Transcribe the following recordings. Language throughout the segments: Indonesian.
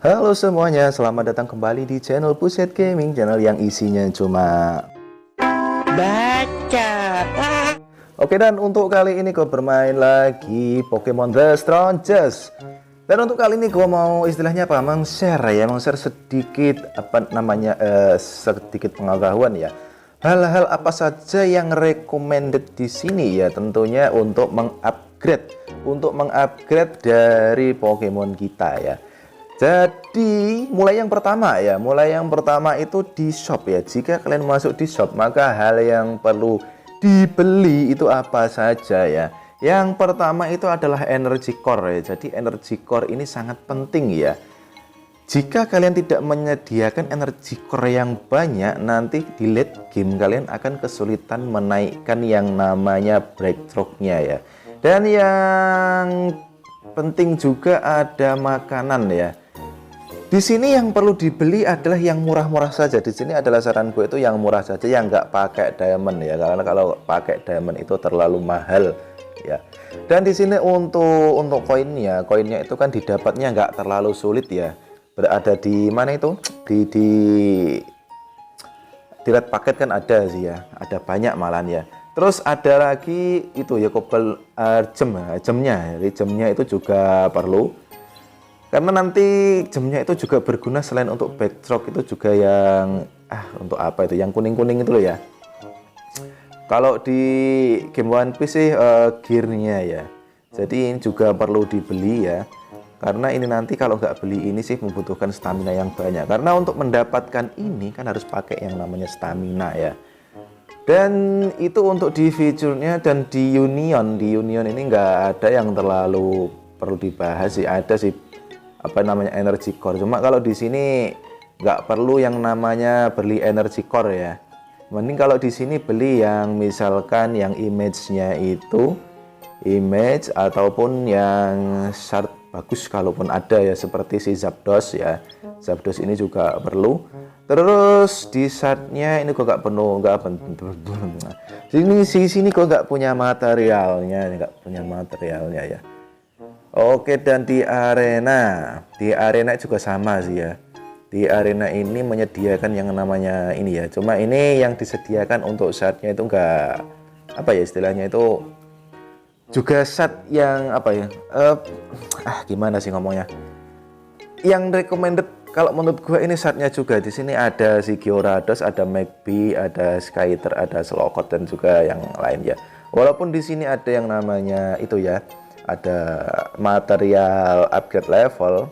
Halo semuanya, selamat datang kembali di channel Puset Gaming, channel yang isinya cuma baca. Oke, dan untuk kali ini gue bermain lagi Pokemon The Strongest. Dan untuk kali ini gue mau istilahnya apa? Meng-share sedikit sedikit pengetahuan ya. Hal-hal apa saja yang recommended di sini ya, tentunya untuk mengupgrade dari Pokemon kita ya. Jadi mulai yang pertama itu di shop ya. Jika kalian masuk di shop, maka hal yang perlu dibeli itu apa saja ya. Yang pertama itu adalah energy core ya. Jadi energy core ini sangat penting ya. Jika kalian tidak menyediakan energy core yang banyak, nanti di late game kalian akan kesulitan menaikkan yang namanya breakthrough-nya ya. Dan yang penting juga ada makanan ya. Di sini yang perlu dibeli adalah yang murah-murah saja. Di sini adalah saran gue itu yang murah saja, yang nggak pakai diamond ya. Karena kalau pakai diamond itu terlalu mahal ya. Dan di sini untuk koinnya itu kan didapatnya nggak terlalu sulit ya. Berada di mana itu? Di red paket kan ada sih ya. Ada banyak malahan ya. Terus ada lagi itu ya, kobel gemnya. Jadi gemnya itu juga perlu. Karena nanti gemnya itu juga berguna selain untuk backstroke, itu juga yang untuk apa itu? Yang kuning-kuning itu loh ya. Kalau di game One Piece sih gearnya ya. Jadi ini juga perlu dibeli ya. Karena ini nanti kalau nggak beli ini sih membutuhkan stamina yang banyak. Karena untuk mendapatkan ini kan harus pakai yang namanya stamina ya. Dan itu untuk di fiturnya. Dan di Union ini nggak ada yang terlalu perlu dibahas sih. Ada sih energy core. Cuma kalau di sini nggak perlu yang namanya beli energy core ya. Mending kalau di sini beli yang misalkan yang image-nya itu image ataupun yang shard bagus kalaupun ada ya, seperti si Zapdos ya. Zapdos ini juga perlu. Terus di shardnya ini kok nggak sini kok nggak punya materialnya ya. Oke, dan di arena juga sama sih ya. Di arena ini menyediakan yang namanya ini ya. Cuma ini yang disediakan untuk shardnya itu enggak istilahnya itu juga shard yang gimana sih ngomongnya? Yang recommended kalau menurut gue ini shardnya juga di sini ada si Gyarados, ada Magby, ada Skyter, ada Slowcore dan juga yang lain ya. Walaupun di sini ada yang namanya itu ya. Ada material upgrade level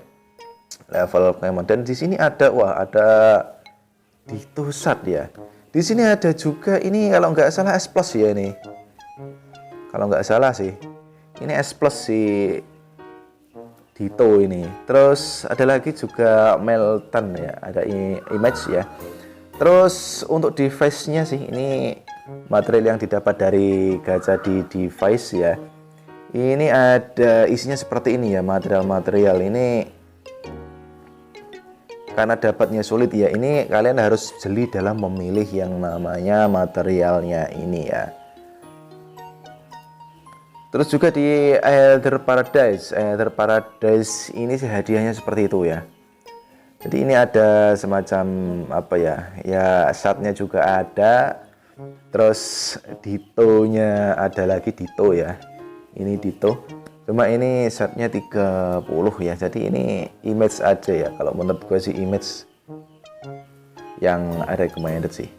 Pokemon, dan di sini ada Ditto shard ya. Di sini ada juga ini kalau nggak salah S plus ya ini. Kalau nggak salah sih ini S plus si Ditto ini. Terus ada lagi juga Meltan ya, ada image ya. Terus untuk device-nya sih ini material yang didapat dari gacha di device ya. Ini ada isinya seperti ini ya, material-material ini karena dapatnya sulit ya. Ini kalian harus jeli dalam memilih yang namanya materialnya ini ya. Terus juga di Elder Paradise ini sih hadiahnya seperti itu ya. Jadi ini ada semacam shardnya juga ada. Terus Ditto-nya ada lagi Ditto ya. Ini Ditto. Cuma ini shardnya 30 ya. Jadi ini image aja ya. Kalau menurut gue sih image yang recommended sih.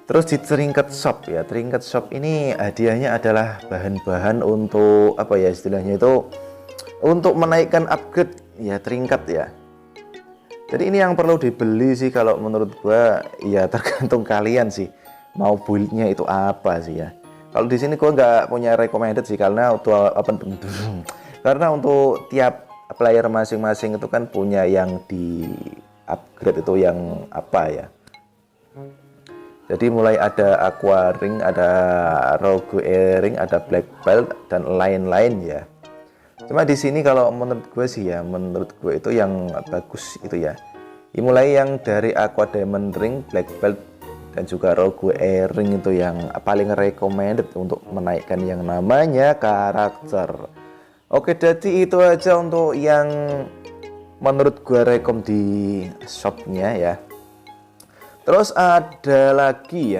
Terus di Trinket Shop ya. Trinket Shop ini hadiahnya adalah bahan-bahan untuk istilahnya itu untuk menaikkan upgrade ya trinket ya. Jadi ini yang perlu dibeli sih kalau menurut gua ya, tergantung kalian sih mau build-nya itu apa sih ya. Kalau di sini gua nggak punya recommended sih, karena untuk tiap player masing-masing itu kan punya yang di upgrade itu yang apa ya. Jadi mulai ada Aqua Ring, ada Rogue Ring, ada Black Belt dan lain-lain ya. Cuma di sini kalau menurut gue sih ya, menurut gue itu yang bagus itu ya. Mulai yang dari Aqua Diamond Ring, Black Belt dan juga Rogue Ring itu yang paling recommended untuk menaikkan yang namanya karakter. Oke, jadi itu aja untuk yang menurut gue rekom di shopnya ya. Terus ada lagi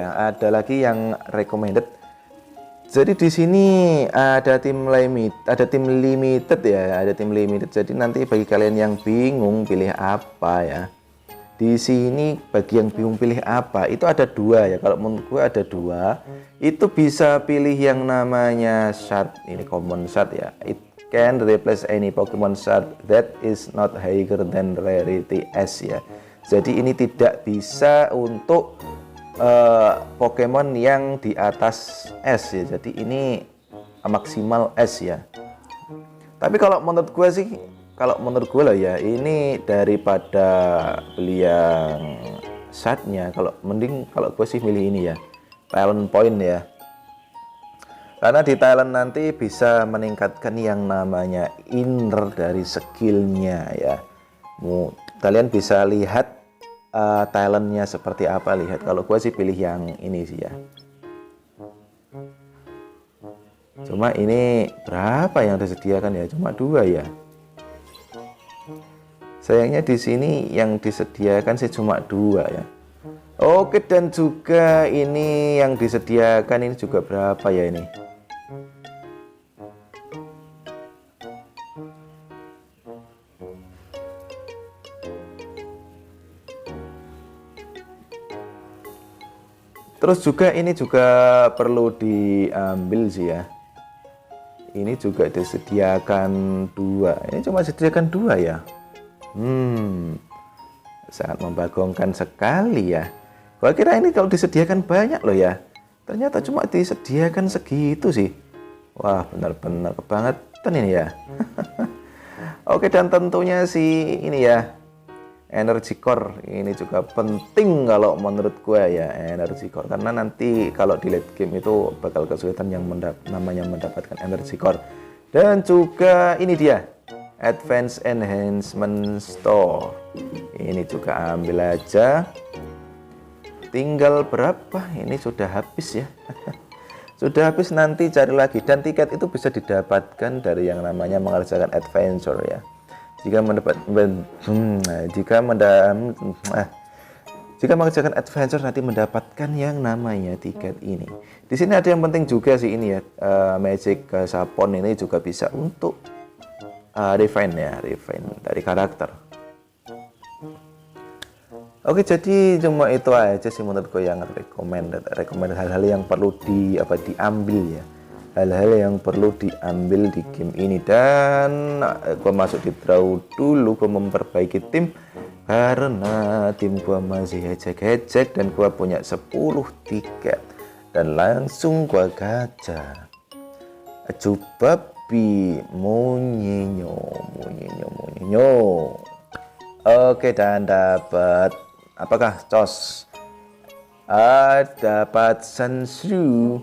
yang recommended. Jadi di sini ada tim limited ya, ada tim limited. Jadi nanti bagi kalian yang bingung pilih apa ya. Di sini bagi yang bingung pilih apa, itu ada dua ya. Kalau menurut gue ada dua. Itu bisa pilih yang namanya shard, ini common shard ya. It can replace any Pokemon shard that is not higher than rarity S ya. Jadi ini tidak bisa untuk Pokemon yang di atas S ya. Jadi ini maksimal S ya. Tapi kalau menurut gue sih, lah ya, ini daripada beli yang shardnya, mending kalau gue sih milih ini ya, talent point ya. Karena di talent nanti bisa meningkatkan yang namanya inner dari skillnya ya. Kalian bisa lihat talentnya seperti apa, lihat. Kalau gue sih pilih yang ini sih ya. Cuma ini berapa yang disediakan ya? Cuma 2 ya. Sayangnya di sini yang disediakan sih cuma 2 ya. Oke, dan juga ini yang disediakan ini juga berapa ya ini? Terus juga ini juga perlu diambil sih ya. Ini juga disediakan 2. Ini cuma disediakan 2 ya. Sangat membagongkan sekali ya. Gua kira ini kalau disediakan banyak loh ya. Ternyata cuma disediakan segitu sih. Wah, benar-benar kebangetan ini ya. Oke, dan tentunya sih ini ya, Energy Core ini juga penting kalau menurut gue ya, Energy Core, karena nanti kalau di late game itu bakal kesulitan yang namanya mendapatkan Energy Core. Dan juga ini dia Advanced Enhancement Store, ini juga ambil aja. Tinggal berapa? Ini sudah habis ya. Sudah habis, nanti cari lagi. Dan tiket itu bisa didapatkan dari yang namanya mengerjakan adventure ya. Jika mengerjakan adventure nanti mendapatkan yang namanya tiket ini. Di sini ada yang penting juga sih ini ya, Magic Sapon ini juga bisa untuk refine dari karakter. Oke, jadi cuma itu aja sih menurutku yang recommended hal-hal yang perlu diambil ya. Hal-hal yang perlu diambil di game ini. Dan gue masuk di draw dulu, gue memperbaiki tim karena tim gue masih hecek-hecek dan gue punya 10 tiket. Dan langsung gue gacha Acubabi Munyinyo. Oke, dan dapat apakah cos? Dapat Sansu.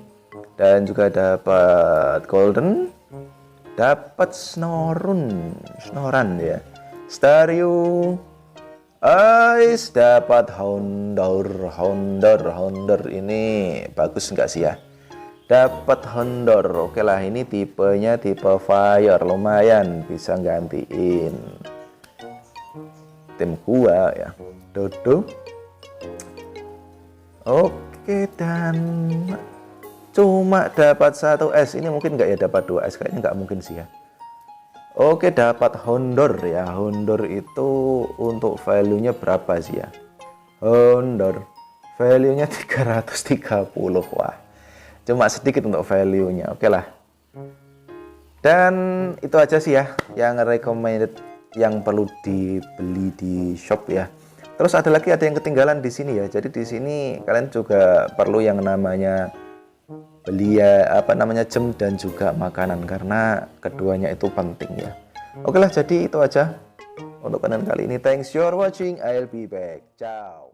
Dan juga dapat golden, dapat snoran ya, Staryu, dapat Houndour ini bagus enggak sih ya, dapat Houndour. Oke lah, ini tipenya tipe fire, lumayan bisa gantiin tim gua ya, Dodo. Oke, dan cuma dapat 1 S. Ini mungkin nggak ya dapat 2 S, kayaknya nggak mungkin sih ya. Oke, dapat Houndour ya. Houndour itu untuk value-nya berapa sih ya? Houndour value-nya 330. Wah, cuma sedikit untuk value-nya. Oke lah. Dan itu aja sih ya yang recommended yang perlu dibeli di shop ya. Terus ada yang ketinggalan di sini ya. Jadi di sini kalian juga perlu yang namanya beli jam dan juga makanan, karena keduanya itu penting ya. Oke lah, jadi itu aja untuk konten kali ini. Thanks for watching, I'll be back. Ciao.